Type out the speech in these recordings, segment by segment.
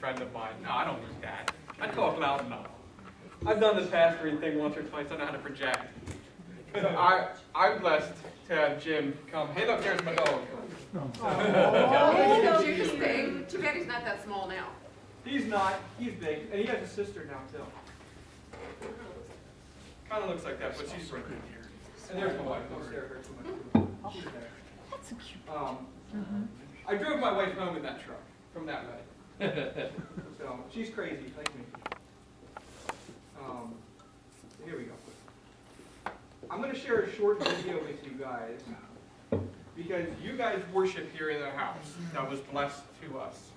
friend of mine. No, I don't need that. I talk loud enough. I've done the pastoring thing once or twice. I know how to project. So I'm blessed to have Jim come. Hey, look, there's my dog. Oh, he's big. Too bad he's not that small now. He's not. He's big. And he has a sister now, too. Kind of looks like that, but she's right here. And there's my wife. Don't stare at her too much. She's there. That's so cute. I drove my wife home in that truck from that wedding. So she's crazy, like me. Here we go. I'm going to share a short video with you guys because you guys worship here in the house that was blessed to us.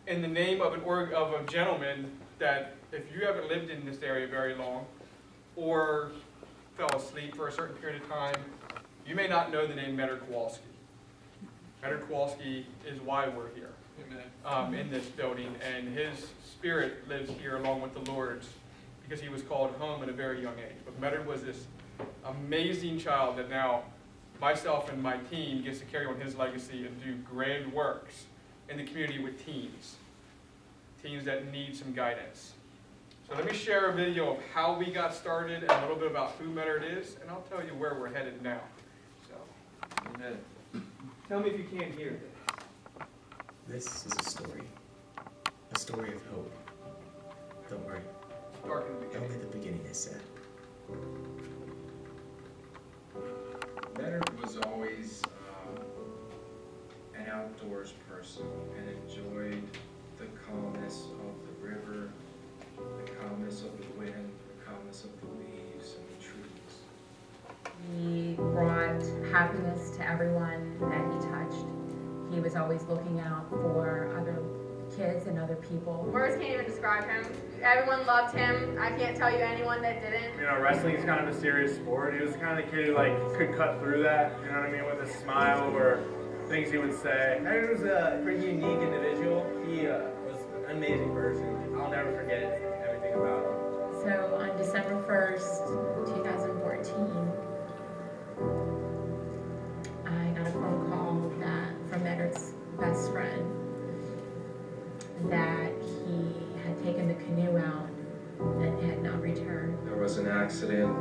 In the name of a gentleman that, if you haven't lived in this area very long or fell asleep for a certain period of time, you may not know the name Medard Kowalski. Medard Kowalski is why we're here in this building, and his spirit lives here along with the Lord's because he was called home at a very young age. But Medard was this amazing child that now myself and my team gets to carry on his legacy and do grand works in the community with teens that need some guidance. So let me share a video of how we got started and a little bit about who Medard is, and I'll tell you where we're headed now. So, amen. Tell me if you can't hear this. This is a story of hope. Don't worry, Dark in the beginning. only the beginning is sad. Medard was always an outdoors person and enjoyed the calmness of the river, the calmness of the wind, the calmness of the leaves and the trees. He brought happiness to everyone that he touched. He was always looking out for other kids and other people. Words can't even describe him. Everyone loved him. I can't tell you anyone that didn't. You know, wrestling is kind of a serious sport. He was the kind of kid who could cut through that, you know what I mean, with a smile or things he would say. Medard was a pretty unique individual. He was an amazing person. I'll never forget everything about him. So on December 1st, 2014, I got a phone call from Medard's best friend that he had taken the canoe out and had not returned. There was an accident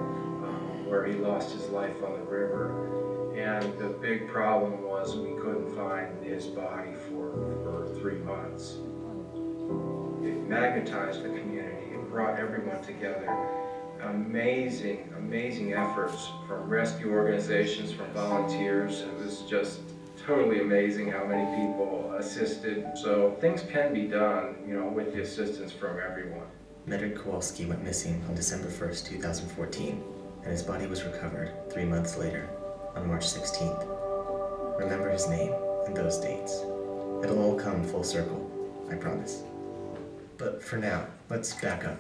where he lost his life on the river, and the big problem was we couldn't find his body for 3 months. It magnetized the community. It brought everyone together. Amazing efforts from rescue organizations, from volunteers. It was just totally amazing how many people assisted. So things can be done, you know, with the assistance from everyone. Medard Kowalski went missing on December 1st, 2014, and his body was recovered 3 months later, on March 16th. Remember his name and those dates. It'll all come full circle, I promise. But for now, let's back up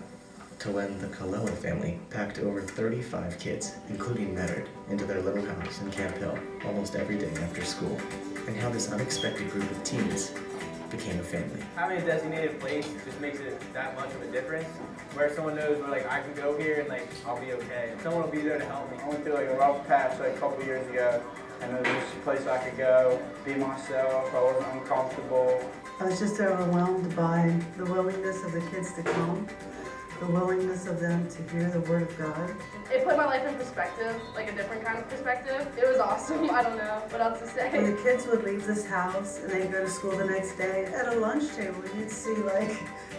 to when the Colella family packed over 35 kids, including Medard, into their little house in Camp Hill almost every day after school, and how this unexpected group of teens became a family. Having a designated place just makes it that much of a difference, where someone knows where I can go here and I'll be okay. Someone will be there to help me. I went through a rough patch a couple years ago, and it was just a place I could go, be myself. I wasn't uncomfortable. I was just overwhelmed by the willingness of the kids to come, the willingness of them to hear the Word of God. It put my life in perspective, like a different kind of perspective. It was awesome. I don't know what else to say. When the kids would leave this house and they'd go to school the next day, at a lunch table you'd see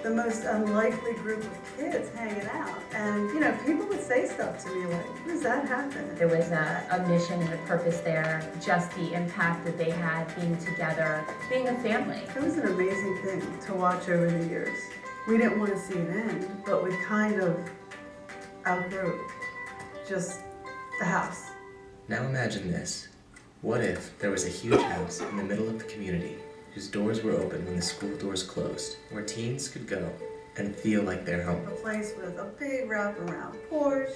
the most unlikely group of kids hanging out. And people would say stuff to me like, how does that happen? There was a mission and a purpose there, just the impact that they had being together, being a family. It was an amazing thing to watch over the years. We didn't want to see it end, but we kind of outgrew just the house. Now imagine this. What if there was a huge house in the middle of the community whose doors were open when the school doors closed, where teens could go and feel like they're home? A place with a big wraparound porch,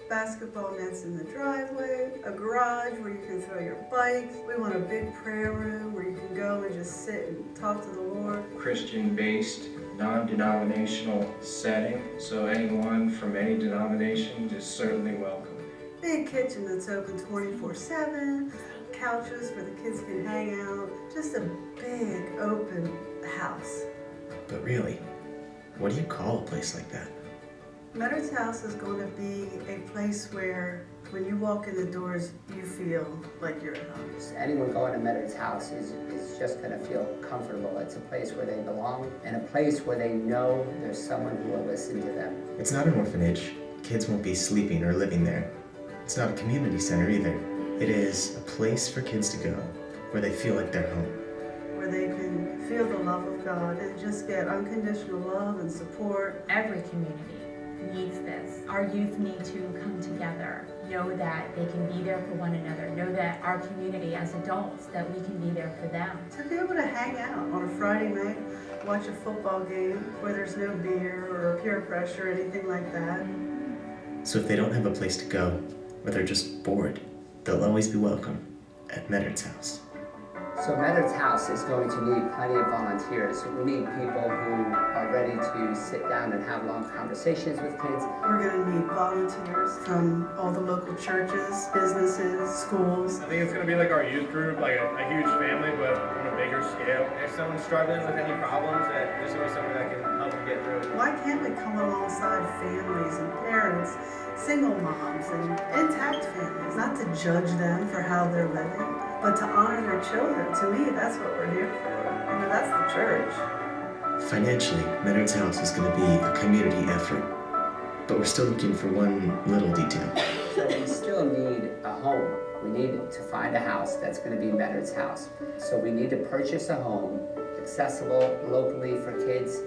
basketball nets in the driveway, a garage where you can throw your bikes. We want a big prayer room where you can go and just sit and talk to the Lord. Christian-based, non-denominational setting, so anyone from any denomination is certainly welcome. Big kitchen that's open 24/7, couches where the kids can hang out, just a big open house. But really, what do you call a place like that? Medard's house is going to be a place where when you walk in the doors, you feel like you're at home. Anyone going to Medard's house is just going to feel comfortable. It's a place where they belong and a place where they know there's someone who will listen to them. It's not an orphanage. Kids won't be sleeping or living there. It's not a community center either. It is a place for kids to go where they feel like they're home. Where they can feel the love of God and just get unconditional love and support. Every community needs this. Our youth need to come together, know that they can be there for one another, know that our community as adults, that we can be there for them. To be able to hang out on a Friday night, watch a football game where there's no beer or peer pressure or anything like that. So if they don't have a place to go, or they're just bored, they'll always be welcome at Medard's house. So Medard's house is going to need plenty of volunteers. We need people who are ready to sit down and have long conversations with kids. We're going to need volunteers from all the local churches, businesses, schools. I think it's going to be like our youth group, like a huge family, but on a bigger scale. If someone's struggling with any problems, that there's going to be someone that can help them get through it. Why can't we come alongside families and parents, single moms and intact families, not to judge them for how they're living, but to honor their children? To me, that's what we're here for. You know, that's the church. Financially, Medard's house is going to be a community effort, but we're still looking for one little detail. So we still need a home. We need to find a house that's going to be Medard's house. So we need to purchase a home, accessible locally for kids,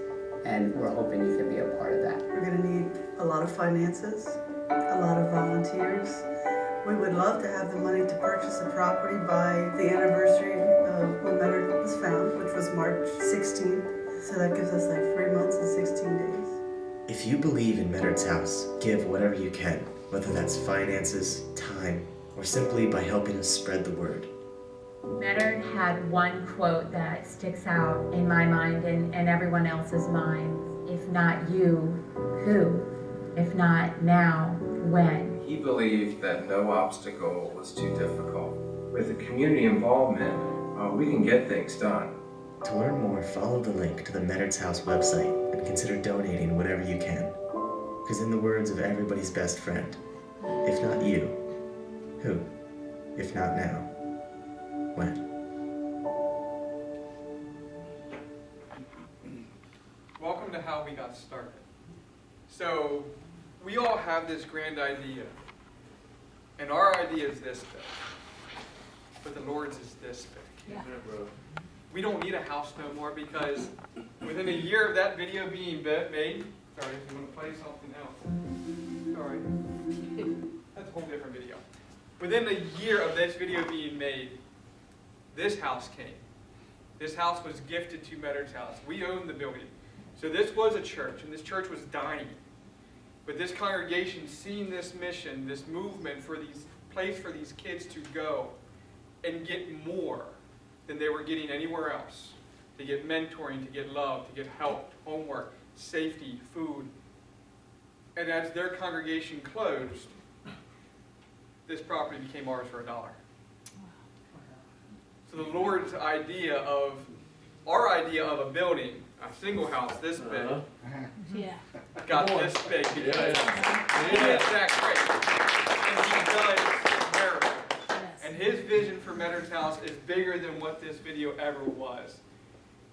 and we're hoping you can be a part of that. We're going to need a lot of finances, a lot of volunteers. We would love to have the money to purchase the property by the anniversary of when Medard was found, which was March 16th. So that gives us like 3 months and 16 days. If you believe in Medard's house, give whatever you can, whether that's finances, time, or simply by helping us spread the word. Medard had one quote that sticks out in my mind and everyone else's mind. If not you, who? If not now, when? He believed that no obstacle was too difficult. With the community involvement, we can get things done. To learn more, follow the link to the Medard's House website and consider donating whatever you can. Because in the words of everybody's best friend, if not you, who? If not now, when? Welcome to How We Got Started. So, we all have this grand idea. And our idea is this big. But the Lord's is this big. Yeah. We don't need a house no more because within a year of that video being made, sorry, if you want to play something else. Sorry. That's a whole different video. Within a year of this video being made, this house came. This house was gifted to Medard's house. We own the building. So this was a church, and this church was dying. But this congregation, seeing this mission, this movement for these place for these kids to go and get more than they were getting anywhere else, to get mentoring, to get love, to get help, homework, safety, food. And as their congregation closed, this property became ours for $1. So the Lord's idea of, our idea of a building, a single house this big, Yeah. got this big because he is that great. And he does miracles. And his vision for Medard's house is bigger than what this video ever was.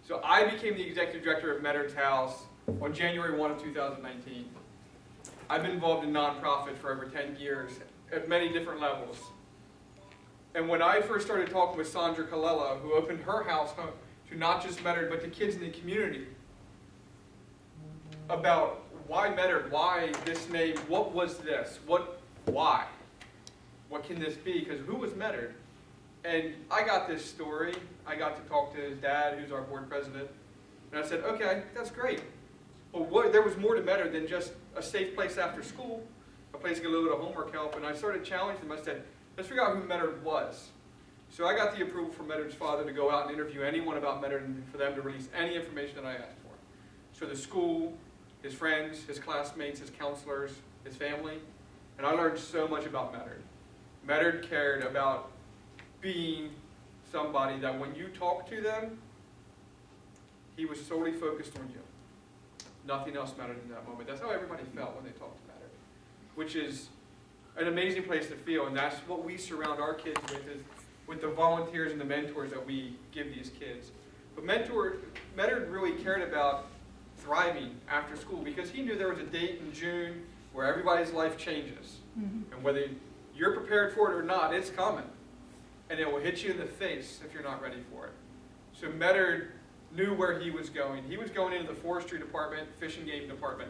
So I became the executive director of Medard's house on January 1 of 2019. I've been involved in nonprofit for over 10 years at many different levels. And when I first started talking with Sandra Colella, who opened her house home to not just Medard, but to kids in the community, about why Medard, why this name, what was this, why? What can this be? Because who was Medard? And I got this story. I got to talk to his dad, who's our board president. And I said, okay, that's great. But there was more to Medard than just a safe place after school, a place to get a little bit of homework help. And I started challenging them. I said, let's figure out who Medard was. So I got the approval from Medard's father to go out and interview anyone about Medard and for them to release any information that I asked for. So the school, his friends, his classmates, his counselors, his family. And I learned so much about Medard. Medard cared about being somebody that when you talk to them, he he was solely focused on you. Nothing else mattered in that moment. That's how everybody felt when they talked to Medard, which is an amazing place to feel, and that's what we surround our kids with the volunteers and the mentors that we give these kids. But Medard really cared about thriving after school because he knew there was a date in June where everybody's life changes. And whether you're prepared for it or not, it's coming. And it will hit you in the face if you're not ready for it. So Medard knew where he was going. He was going into the forestry department, fish and game department.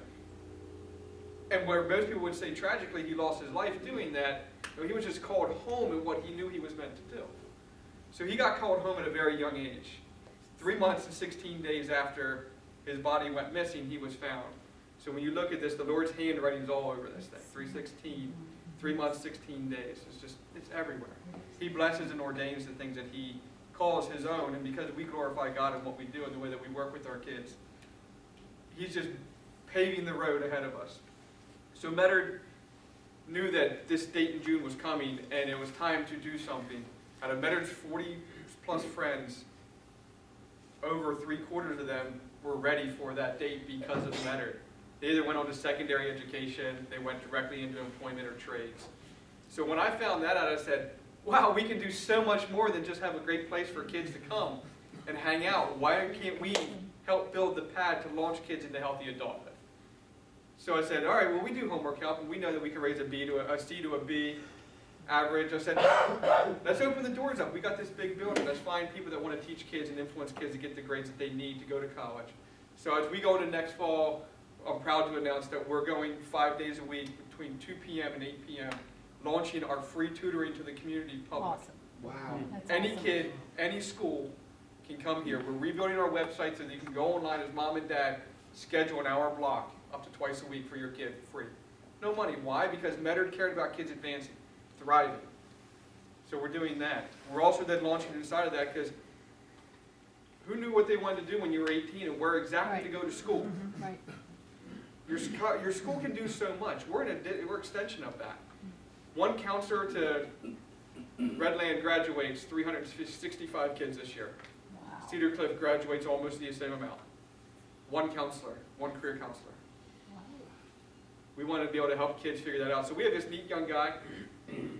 And where most people would say tragically he lost his life doing that, he was just called home in what he knew he was meant to do. So he got called home at a very young age. 3 months and 16 days after his body went missing, he was found. So when you look at this, the Lord's handwriting is all over this thing. 3:16, 3 months, 16 days. It's everywhere. He blesses and ordains the things that he calls his own, and because we glorify God in what we do and the way that we work with our kids, he's just paving the road ahead of us. So Medard knew that this date in June was coming, and it was time to do something. Out of Medard's 40-plus friends, over 3/4 of them were ready for that date because of Medard. They either went on to secondary education, they went directly into employment or trades. So when I found that out, I said, wow, we can do so much more than just have a great place for kids to come and hang out. Why can't we help build the pad to launch kids into healthy adulthood? So I said, all right, well, we do homework help, and we know that we can raise a C to a B average. I said, let's open the doors up. We got this big building. Let's find people that want to teach kids and influence kids to get the grades that they need to go to college. So as we go into next fall, I'm proud to announce that we're going 5 days a week between 2 p.m. and 8 p.m., launching our free tutoring to the community public. Awesome. Wow. That's Any awesome. kid, any school can come here. We're rebuilding our website so that you can go online as mom and dad, schedule an hour block up to twice a week for your kid, free. No money. Why? Because Medard cared about kids advancing, thriving. So we're doing that. We're also then launching inside of that because who knew what they wanted to do when you were 18 and where exactly to go to school? Right. Your school can do so much. We're an extension of that. One counselor to Redland graduates 365 kids this year. Wow. Cedar Cliff graduates almost the same amount. One counselor, one career counselor. Wow. We want to be able to help kids figure that out. So we have this neat young guy.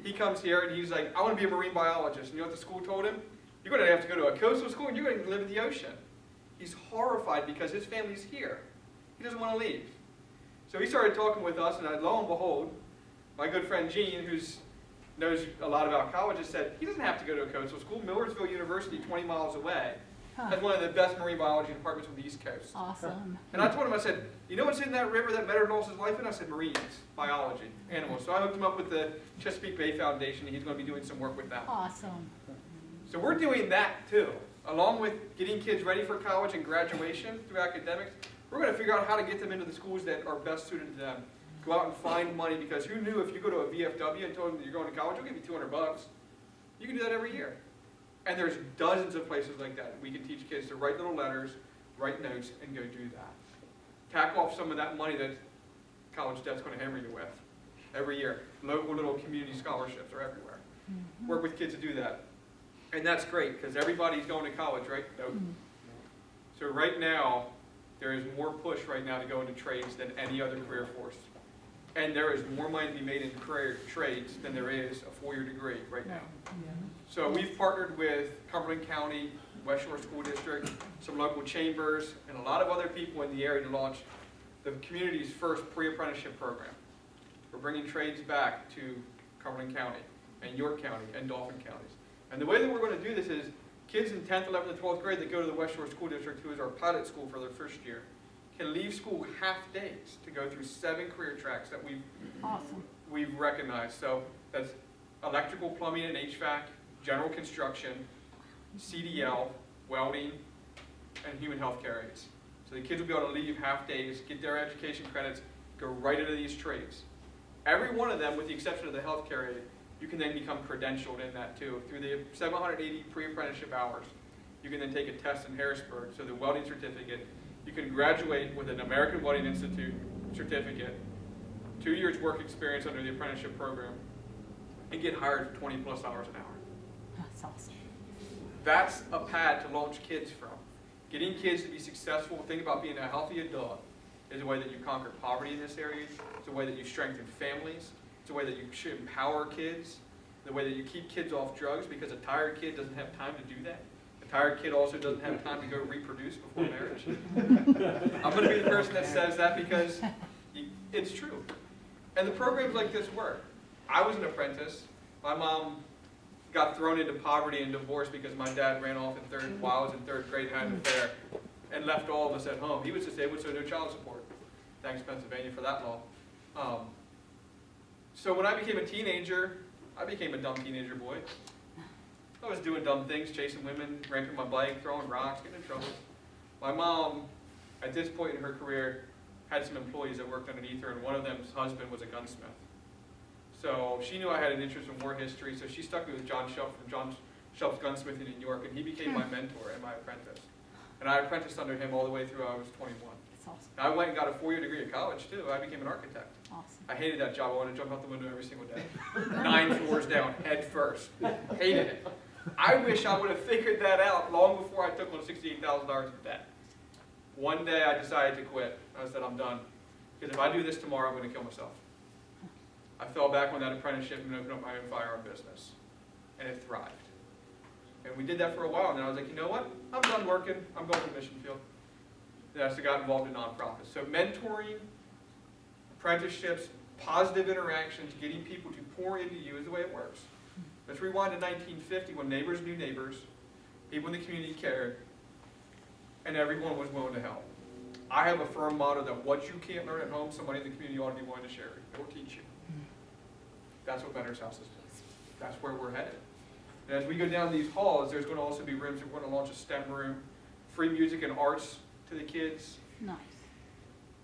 He comes here and he's like, I want to be a marine biologist. And you know what the school told him? You're going to have to go to a coastal school and you're going to live in the ocean. He's horrified because his family's here. He doesn't want to leave. So he started talking with us, and lo and behold, my good friend Gene, who knows a lot about colleges, said he doesn't have to go to a coastal school. Millersville University, 20 miles away, has one of the best marine biology departments on the East Coast. Awesome. And I told him, I said, you know what's in that river that Medard lost his life in? I said, marines, biology, animals. So I hooked him up with the Chesapeake Bay Foundation, and he's going to be doing some work with that. Awesome. So we're doing that too. Along with getting kids ready for college and graduation through academics, we're going to figure out how to get them into the schools that are best suited to them. Go out and find money, because who knew if you go to a VFW and told them that you're going to college, they'll give you $200. You can do that every year. And there's dozens of places like that. We can teach kids to write little letters, write notes, and go do that. Tack off some of that money that college debt's going to hammer you with every year. Local little community scholarships are everywhere. Mm-hmm. Work with kids to do that. And that's great, because everybody's going to college, right? Nope. Mm-hmm. So right now, there is more push right now to go into trades than any other career force. And there is more money to be made in career trades than there is a four-year degree right now. So we've partnered with Cumberland County, West Shore School District, some local chambers, and a lot of other people in the area to launch the community's first pre-apprenticeship program. We're bringing trades back to Cumberland County and York County and Dauphin counties. And the way that we're going to do this is kids in 10th, 11th, and 12th grade that go to the West Shore School District, who is our pilot school for their first year, can leave school half days to go through 7 career tracks that we've recognized. So that's electrical, plumbing, and HVAC, general construction, CDL, welding, and human health care aides. So the kids will be able to leave half days, get their education credits, go right into these trades. Every one of them, with the exception of the health care aide, you can then become credentialed in that too. Through the 780 pre-apprenticeship hours, you can then take a test in Harrisburg, so the welding certificate. You can graduate with an American Welding Institute certificate, 2 years work experience under the apprenticeship program, and get hired for 20 plus hours an hour. That's awesome. That's a pad to launch kids from. Getting kids to be successful, think about being a healthy adult, is a way that you conquer poverty in this area. It's a way that you strengthen families. It's a way that you should empower kids. The way that you keep kids off drugs, because a tired kid doesn't have time to do that. A tired kid also doesn't have time to go reproduce before marriage. I'm going to be the person that says that because it's true. And the programs like this work. I was an apprentice. My mom got thrown into poverty and divorce because my dad ran off while I was in third grade and had an affair and left all of us at home. He was disabled, so no child support. Thanks, Pennsylvania, for that law. So when I became a teenager, I became a dumb teenager boy. I was doing dumb things, chasing women, ramping my bike, throwing rocks, getting in trouble. My mom, at this point in her career, had some employees that worked underneath her, and one of them's husband was a gunsmith. So she knew I had an interest in war history, so she stuck me with John Shelp from John Shelp's Gunsmithing in New York, and he became my mentor and my apprentice. And I apprenticed under him all the way through I was 21. That's awesome. And I went and got a 4-year degree at college, too. I became an architect. Awesome. I hated that job. I wanted to jump out the window every single day. 9 floors down, head first. Hated it. I wish I would have figured that out long before I took on $68,000 in debt. One day I decided to quit. I said, I'm done. Because if I do this tomorrow, I'm going to kill myself. I fell back on that apprenticeship and opened up my own firearm business. And it thrived. And we did that for a while, and then I was like, you know what? I'm done working. I'm going to the mission field. Then I got involved in nonprofits. So mentoring, apprenticeships, positive interactions, getting people to pour into you is the way it works. Let's rewind to 1950 when neighbors knew neighbors, people in the community cared, and everyone was willing to help. I have a firm motto that what you can't learn at home, somebody in the community ought to be willing to share it. It will teach you. That's what Medard's House is. That's where we're headed. And as we go down these halls, there's going to also be rooms. We're going to launch a STEM room, free music and arts to the kids. Nice.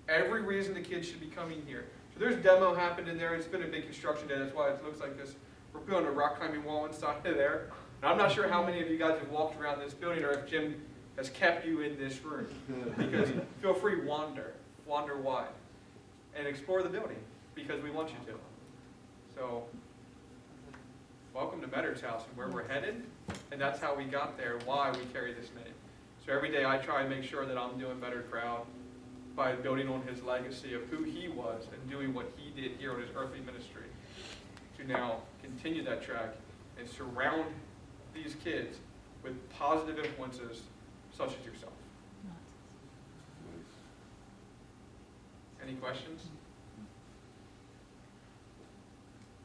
Every reason the kids should be coming here. So there's demo happened in there. It's been a big construction day. That's why it looks like this. We're building a rock climbing wall inside of there. And I'm not sure how many of you guys have walked around this building or if Jim has kept you in this room. Because feel free, wander wide, and explore the building because we want you to. So welcome to Medard's House and where we're headed. And that's how we got there, why we carry this name. So every day I try and make sure that I'm doing Medard proud by building on his legacy of who he was and doing what he did here on his earthly ministry to now continue that track and surround these kids with positive influences such as yourself. Any questions?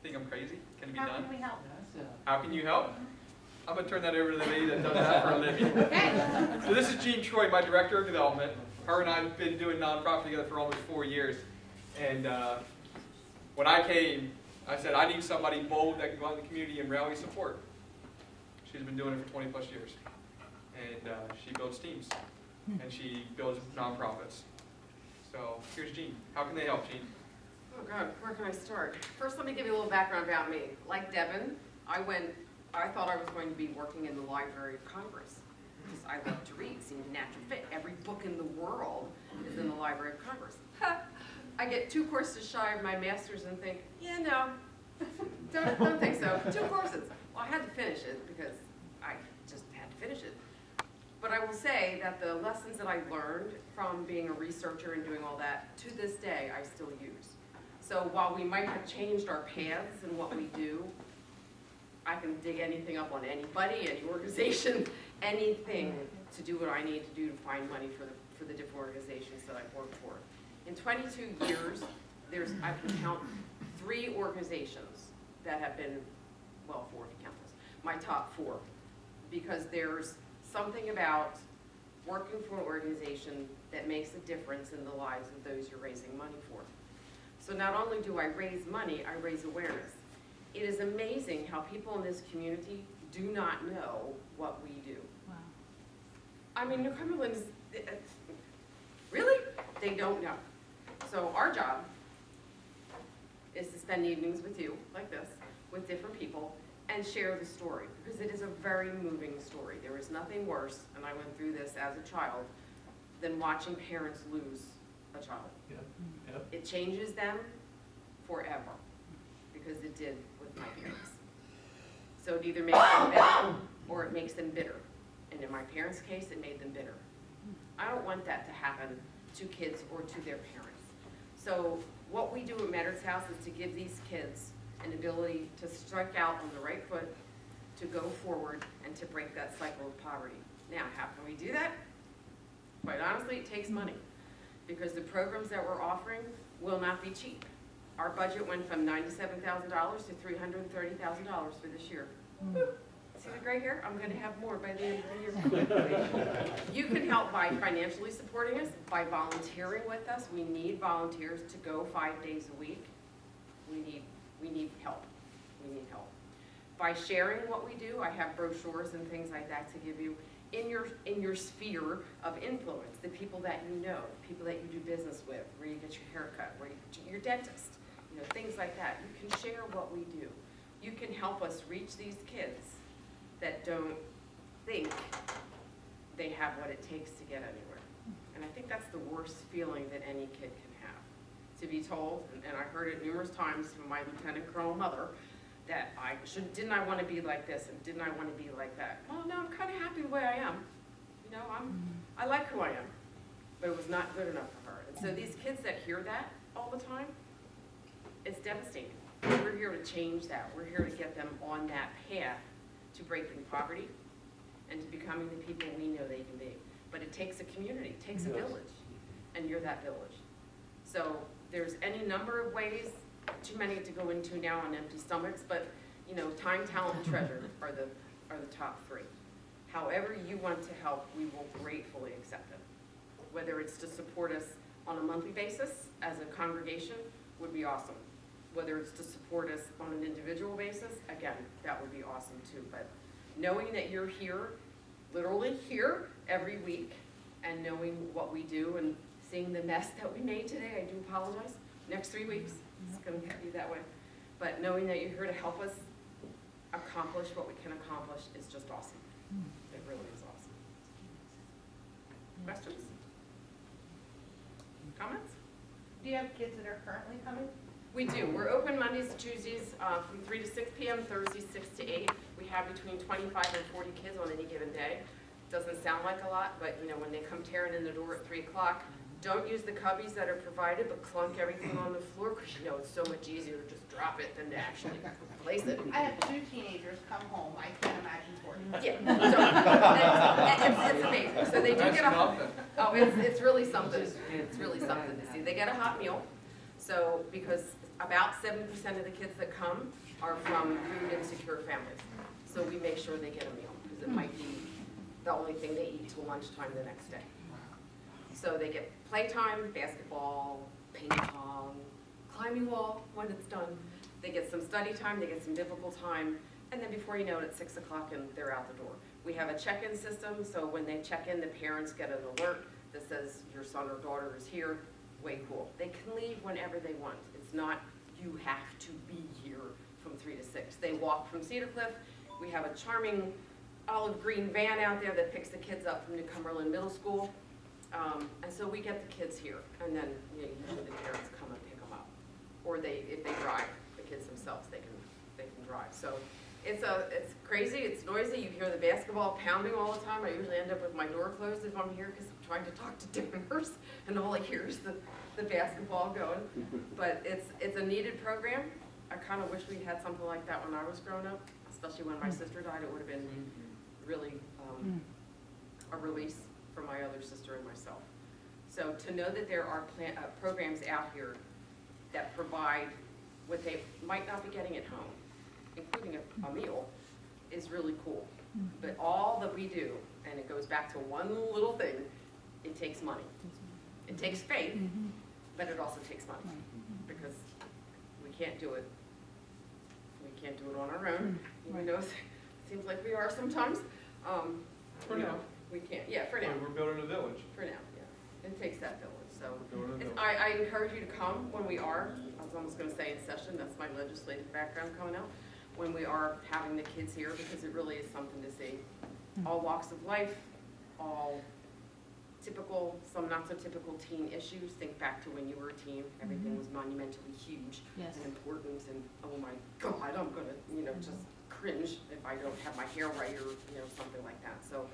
Think I'm crazy? Can it be done? How can we help? How can you help? I'm going to turn that over to the lady that does that for a living. Okay. So this is Jean Troy, my director of development. Her and I have been doing nonprofit together for almost 4 years. And when I came, I said, I need somebody bold that can go out in the community and rally support. She's been doing it for 20 plus years. And she builds teams. And she builds nonprofits. So here's Jean. How can they help, Jean? Oh God, where can I start? First, let me give you a little background about me. Like Devin, I thought I was going to be working in the Library of Congress because I love to read. It seemed a natural fit. Every book in the world is in the Library of Congress. I get 2 courses shy of my master's and think, yeah, no, don't think so. 2 courses. Well, I had to finish it because I just had to finish it. But I will say that the lessons that I learned from being a researcher and doing all that, to this day, I still use. So while we might have changed our paths and what we do, I can dig anything up on anybody, any organization, anything to do what I need to do to find money for the different organizations that I've worked for. In 22 years, I can count 3 organizations that have been, well, 4 if you count this, my top 4. Because there's something about working for an organization that makes a difference in the lives of those you're raising money for. So not only do I raise money, I raise awareness. It is amazing how people in this community do not know what we do. Wow. I mean, New Cumberland's, really? They don't know. So our job is to spend evenings with you, like this, with different people, and share the story, because it is a very moving story. There is nothing worse, and I went through this as a child, than watching parents lose a child. Yeah. Yep. It changes them forever, because it did with my parents. So it either makes them better or it makes them bitter. And in my parents' case, it made them bitter. I don't want that to happen to kids or to their parents. So what we do at Medard's House is to give these kids an ability to strike out on the right foot, to go forward, and to break that cycle of poverty. Now, how can we do that? Quite honestly, it takes money, because the programs that we're offering will not be cheap. Our budget went from $97,000 to $330,000 for this year. See the gray hair? I'm going to have more by the end of the year. You can help by financially supporting us, by volunteering with us. We need volunteers to go 5 days a week. We need help. We need help. By sharing what we do, I have brochures and things like that to give you in your sphere of influence, the people that you know, the people that you do business with, where you get your haircut, where you get your dentist, you know, things like that. You can share what we do. You can help us reach these kids that don't think they have what it takes to get anywhere. And I think that's the worst feeling that any kid can have. To be told, and I heard it numerous times from my lieutenant colonel mother, that didn't I want to be like this and didn't I want to be like that? Well, no, I'm kind of happy the way I am. You know, I like who I am, but it was not good enough for her. And so these kids that hear that all the time, it's devastating. We're here to change that. We're here to get them on that path to breaking poverty and to becoming the people we know they can be. But it takes a community, it takes a village, and you're that village. So there's any number of ways, too many to go into now on empty stomachs, but you know, time, talent, and treasure are the top three. However you want to help, we will gratefully accept it. Whether it's to support us on a monthly basis as a congregation would be awesome. Whether it's to support us on an individual basis, again, that would be awesome too. But knowing that you're here, literally here every week, and knowing what we do and seeing the mess that we made today, I do apologize. Next 3 weeks, it's going to be that way. But knowing that you're here to help us accomplish what we can accomplish is just awesome. It really is awesome. Questions? Comments? Do you have kids that are currently coming? We do. We're open Mondays and Tuesdays from 3 to 6 p.m., Thursdays 6 to 8. We have between 25 and 40 kids on any given day. Doesn't sound like a lot, but you know, when they come tearing in the door at 3 o'clock, don't use the cubbies that are provided, but clunk everything on the floor, because you know it's so much easier to just drop it than to actually place it. I have 2 teenagers come home. I can't imagine 40. Yeah, so it's amazing. So they do get it's really something. It's really something to see. They get a hot meal. So because about 7% of the kids that come are from food insecure families. So we make sure they get a meal, because it might be the only thing they eat till lunchtime the next day. So they get playtime, basketball, ping pong, climbing wall when it's done. They get some study time, they get some biblical time, and then before you know it, it's 6 o'clock and they're out the door. We have a check-in system, so when they check in, the parents get an alert that says your son or daughter is here. Way cool. They can leave whenever they want. It's not you have to be here from 3 to 6. They walk from Cedar Cliff. We have a charming olive green van out there that picks the kids up from New Cumberland Middle School. And so we get the kids here, and then usually the parents come and pick them up. Or if they drive, the kids themselves, they can drive. So it's crazy, it's noisy. You hear the basketball pounding all the time. I usually end up with my door closed if I'm here because I'm trying to talk to dimmers, and all I hear is the basketball going. But it's a needed program. I kind of wish we had something like that when I was growing up, especially when my sister died. It would have been really a release for my other sister and myself. So to know that there are programs out here that provide what they might not be getting at home, including a meal, is really cool. But all that we do, and it goes back to one little thing, it takes money. It takes faith, but it also takes money, because we can't do it. We can't do it on our own, even though it seems like we are sometimes. For now. We can't, yeah, for now. We're building a village. For now, yeah. It takes that village, so. Building a village. I encourage you to come when we are, I was almost gonna say in session, that's my legislative background coming out, when we are having the kids here, because it really is something to see. All walks of life, all typical, some not so typical teen issues. Think back to when you were a teen, everything was monumentally huge and important, and oh my God, I'm gonna, just cringe if I don't have my hair right or, something like that. So,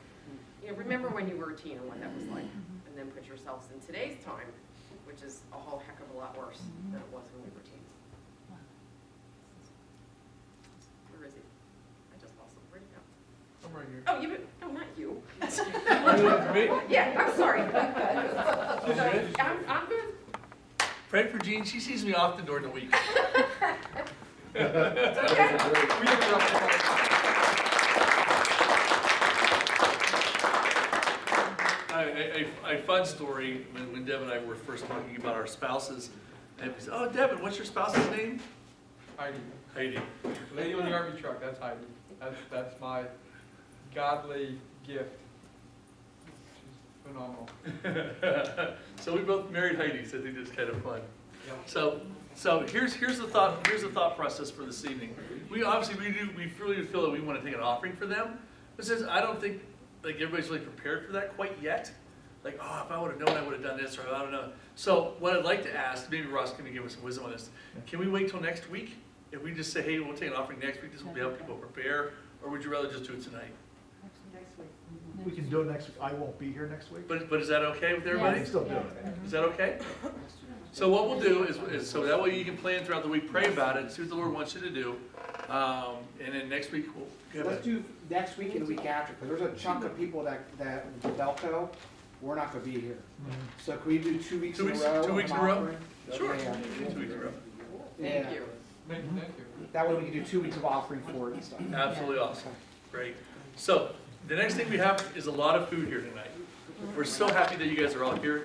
remember when you were a teen and what that was like. and then put yourselves in today's time, which is a whole heck of a lot worse than it was when we were teens. Where is he? I just lost him. Where'd he go? I'm right here. Oh, no, not you. Me? Yeah, I'm sorry. good? I'm good. Pray for Jean, she sees me often during the week. It's okay. We have A fun story, when Deb and I were first talking about our spouses, and we said, oh, Devin, what's your spouse's name? Heidi. Heidi. Lady on the Army truck, that's Heidi. That's my godly gift. She's phenomenal. So we both married Heidi, so I think that's kind of fun. Yeah. So here's the thought process for this evening. We really feel that we want to take an offering for them. But since I don't think like everybody's really prepared for that quite yet, like, oh, if I would have known, I would have done this, or I don't know. So what I'd like to ask, maybe Ross can give us some wisdom on this. Can we wait till next week? If we just say, hey, we'll take an offering next week, this will be how people prepare, or would you rather just do it tonight? Next week. We can do it next week. I won't be here next week. But is that okay with everybody? We can still do it. Is that okay? So what we'll do is so that way you can plan throughout the week, pray about it, see what the Lord wants you to do, and then next week we'll. Let's do next week and the week after, because there's a chunk of people that Belco, we're not gonna be here. So can we do 2 weeks in a row? 2 weeks in a row? offering? Sure. Yeah. 2 weeks in a row. Yeah. Thank you. Thank you. That way we can do 2 weeks of offering for it and stuff. Absolutely awesome. Great. So the next thing we have is a lot of food here tonight. We're so happy that you guys are all here.